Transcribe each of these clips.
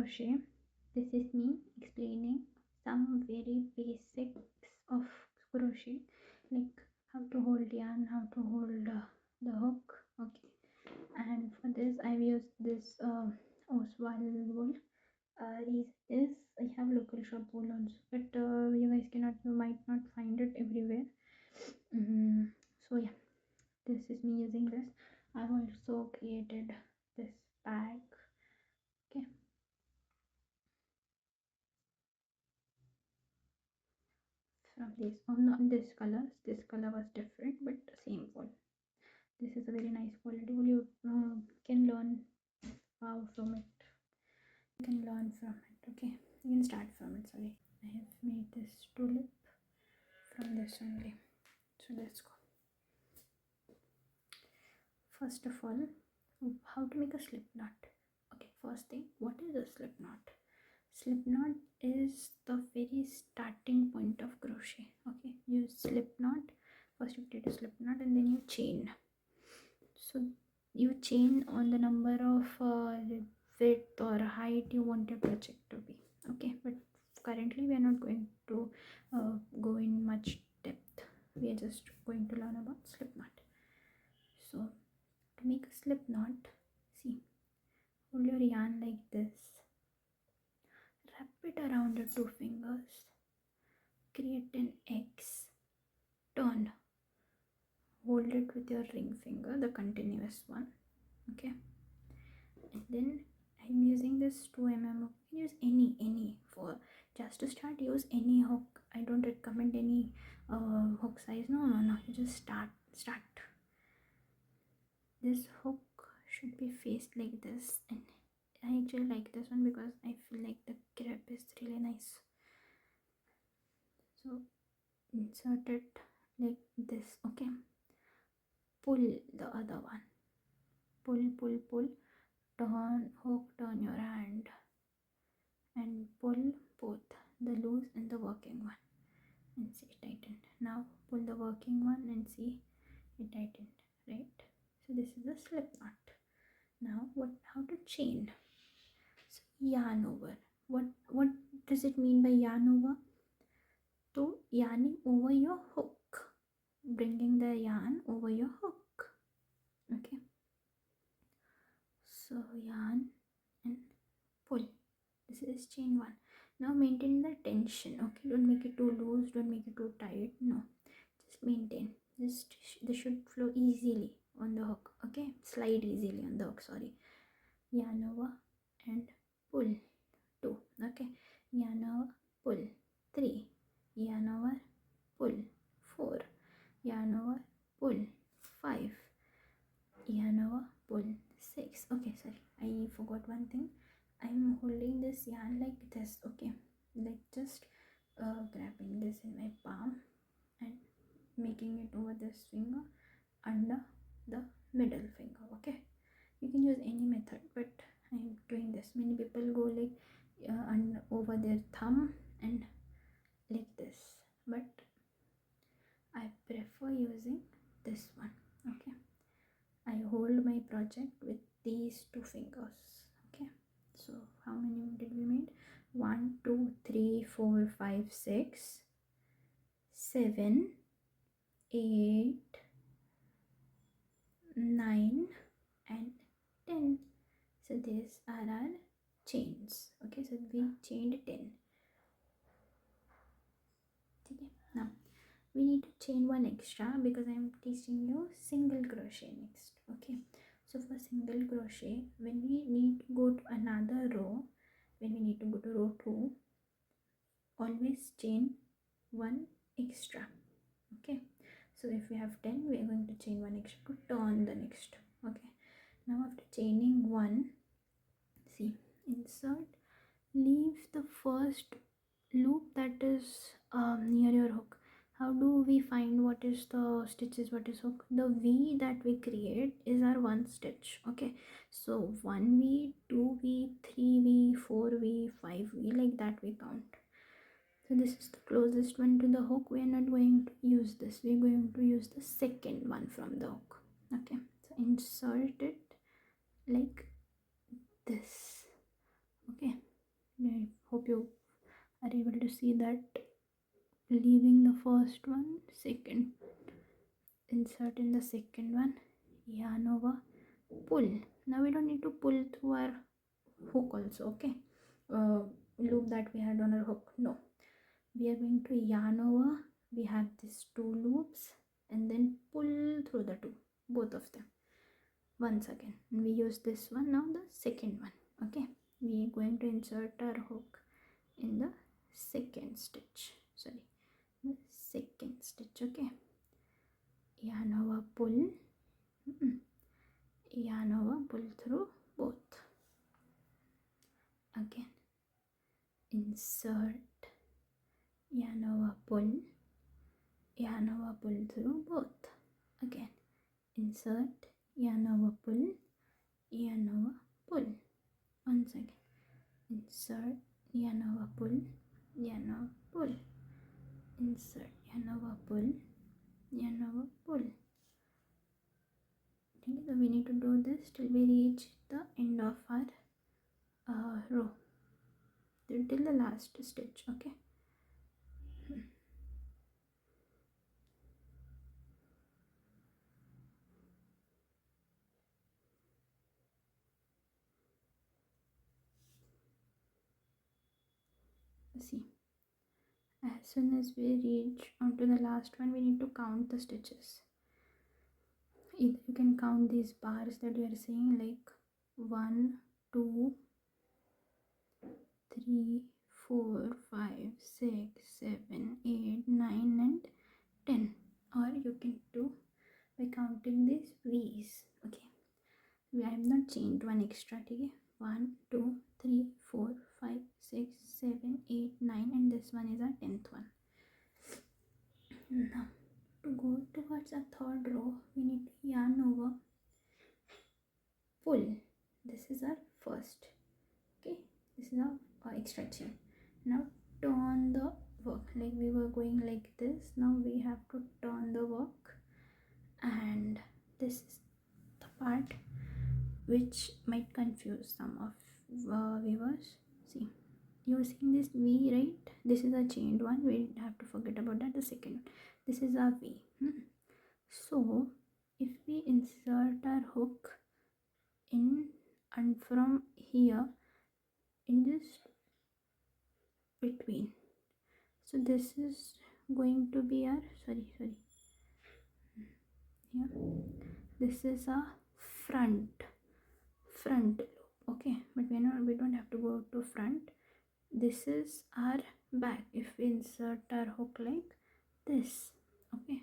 crochet. This is me explaining some very basics of crochet, like how to hold yarn, how to hold the hook. Okay, and for this I've used this Oswald wool. Is I have local shop wool also, but you might not find it everywhere. So yeah, this is me using this. I've also created this bag. Okay, from this, not this colors, this color was different but same wool. This is a very nice quality wool. You can learn how from it. You can learn from it. Okay, you can start from it. Sorry, I have made this tulip from this only. So let's go. First of all, how to make a slip knot. Okay, first thing, what is a slip knot? Slip knot is the very starting point of crochet. Okay, you slip knot. First you take a slip knot and then you chain. So you chain on the number of width or height you want your project to be. Okay, but currently we are not going to go in much depth. We are just going to learn about slip knot. So to make a slip knot, see, hold your yarn like this, wrap it around your two fingers, create an X, turn, hold it with your ring finger, the continuous one. Okay, and then I'm using this 2mm hook. Use any for just to start. Use any hook. I don't recommend any hook size. No, you just start. This hook should be faced like this, and I actually like this one because I feel like the grip is really nice. So insert it like this. Okay, pull the other one, pull, turn hook, turn your hand and pull both the loose and the working one and see it tightened. Now pull the working one and see it tightened, right? So this is a slip knot. Now how to chain? So yarn over. What does it mean by yarn over? So yarning over your hook, bringing the yarn over your hook. Okay, so yarn and pull. This is chain one. Now maintain the tension. Okay, don't make it too loose, don't make it too tight. No, just maintain. This should flow easily on the hook. Okay, slide easily on the hook. Sorry, yarn over and pull. 2. Okay, yarn over, pull. 3, yarn over, pull. 4, yarn over, pull. 5, yarn over, pull. 6. Okay, sorry, I forgot one thing. I'm holding this yarn like this. Okay, like just grabbing this in my palm and making it over this finger under the middle finger. Okay, you can use any method, but I'm doing this. Many people go like over their thumb and like this, but I prefer using this one. Okay, I hold my project with these two fingers. Okay, so how many did we made? 1 2 3 4 5 6 7 8 9 and 10. So these are our chains. Okay, so we chained 10. Okay, now we need to chain one extra because I'm teaching you single crochet next. Okay, so for single crochet, when we need to go to another row, when we need to go to row 2, always chain one extra. Okay, so if we have 10, we are going to chain one extra to turn the next. Okay, now after chaining one, see, insert, leave the first loop that is near your hook. How do we find what is the stitches, what is hook? The V that we create is our one stitch. Okay, so 1V, 2V, 3V, 4V, 5V, like that we count. So this is the closest one to the hook. We are not going to use this, we are going to use the second one from the hook. Okay, so insert it like this. Okay, I hope you are able to see that. Leaving the first one, second, insert in the second one, yarn over, pull. Now we don't need to pull through our hook also, okay, loop that we had on our hook. No, we are going to yarn over. We have these two loops and then pull through the two, both of them once again. And we use this one now, the second one. Okay, we are going to insert our hook in the second stitch, sorry, the second stitch. Okay, yarn over, pull, yarn over, pull through both. Again, insert, yarn over, pull, yarn over, pull through both. Again, insert, yarn over, pull, yarn over, pull. Once again, insert, yarn over, pull, yarn over, pull, insert, yarn over, pull, yarn over, pull. Okay, so we need to do this till we reach the end of our row, till the last stitch. Okay, see, as soon as we reach onto the last one, we need to count the stitches. Either you can count these bars that you are seeing, like 1, 2, 3, 4, 5, 6, 7, 8, 9 and 10, or you can do by counting these V's. Okay, I have not changed one extra. Okay, 1, 2, 3, 4, 5, 6, 7, 8, 9 and this one is our 10th one. Now to go towards a third row, we need to yarn over, pull. This is our first. Okay, this is our extra chain. Now turn the work, like we were going like this. Now we have to turn the work, and this is the part which might confuse some of viewers. See, you're seeing this V, right? This is a chained one. We have to forget about that. The second, this is our V. So if we insert our hook in and from here in this between, so this is going to be our sorry here, this is a front loop. Okay, but we don't have to go to front. This is our back. If we insert our hook like this, okay,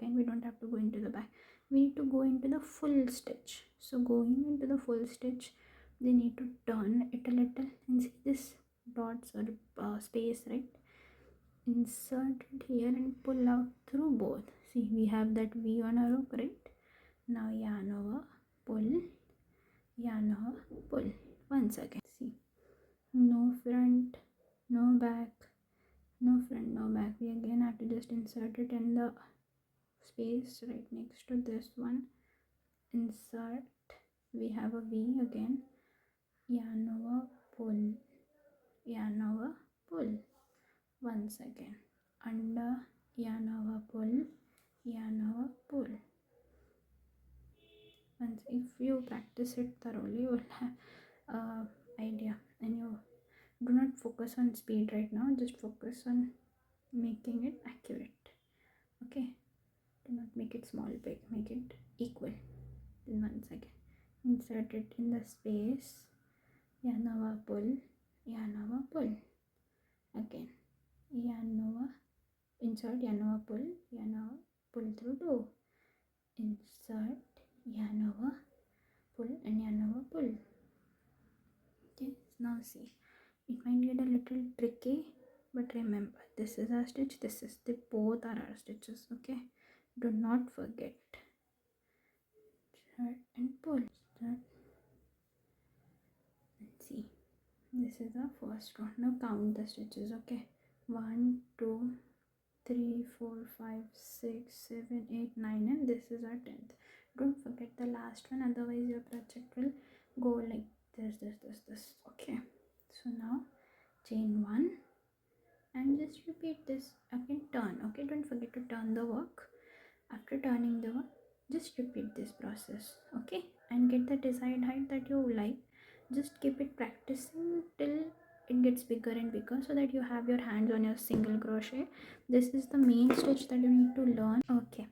we don't have to go into the back. We need to go into the full stitch. So going into the full stitch, they need to turn it a little and see this dots or space, right? Insert it here and pull out through both. See, we have that V on our hook, right? Now yarn over, pull, yarn over, pull. Once again, see, no front, no back, no front, no back. We again have to just insert it in the space right next to this one. Insert, we have a V again, yarn over, pull, yarn over, pull. Once again, under, yarn over, pull, yarn over, pull. Once, if you practice it thoroughly, you will have idea, and you do not focus on speed right now, just focus on making it accurate. Okay, do not make it small, big, make it equal. Then once again, insert it in the space, yarn over, pull, yarn over, pull. Again, yarn over, insert, yarn over, pull, yarn over, pull through two. Insert, yarn over, pull and yarn over, pull. Okay, now see, it might get a little tricky, but remember, this is our stitch, this is the both are our stitches. Okay, do not forget. Start and pull, start and see, this is the first one. Now count the stitches. Okay, 1, 2, 3, 4, 5, 6, 7, 8, 9 and this is our 10th. Don't forget the last one, otherwise your project will go like this. Okay, so now chain 1, and just repeat this again. Turn, okay, don't forget to turn the work. After turning the work, just repeat this process, okay, and get the desired height that you like. Just keep it practicing till it gets bigger and bigger, so that you have your hands on your single crochet. This is the main stitch that you need to learn, okay.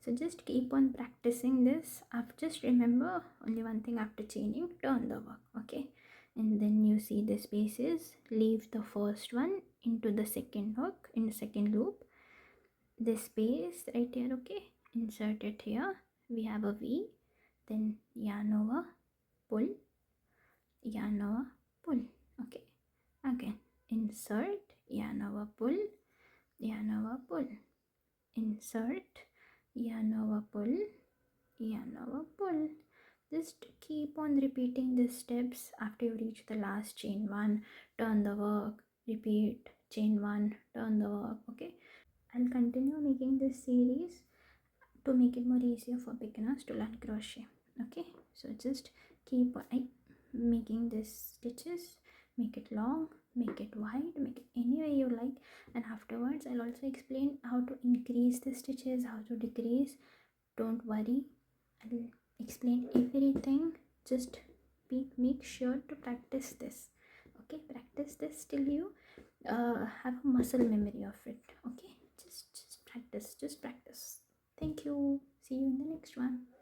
So just keep on practicing this. Just remember only one thing: after chaining, turn the work, okay. And then you see the spaces, leave the first one into the second hook in the second loop, this space right here, okay, insert it here. We have a V, then yarn over, pull, yarn over, pull, okay. Again, insert, yarn over, pull, yarn over, pull, insert, yarn over, pull, yarn over, pull. Just keep on repeating these steps. After you reach the last chain 1, turn the work, repeat, chain 1, turn the work, okay. I'll continue making this series to make it more easier for beginners to learn crochet, okay. So just keep making these stitches, make it long, make it wide, make it any way you like, and afterwards I'll also explain how to increase the stitches, how to decrease. Don't worry, I'll explain everything. Just make sure to practice this, okay. Practice this till you have a muscle memory of it, okay. Just practice, just practice. Thank you. See you in the next one.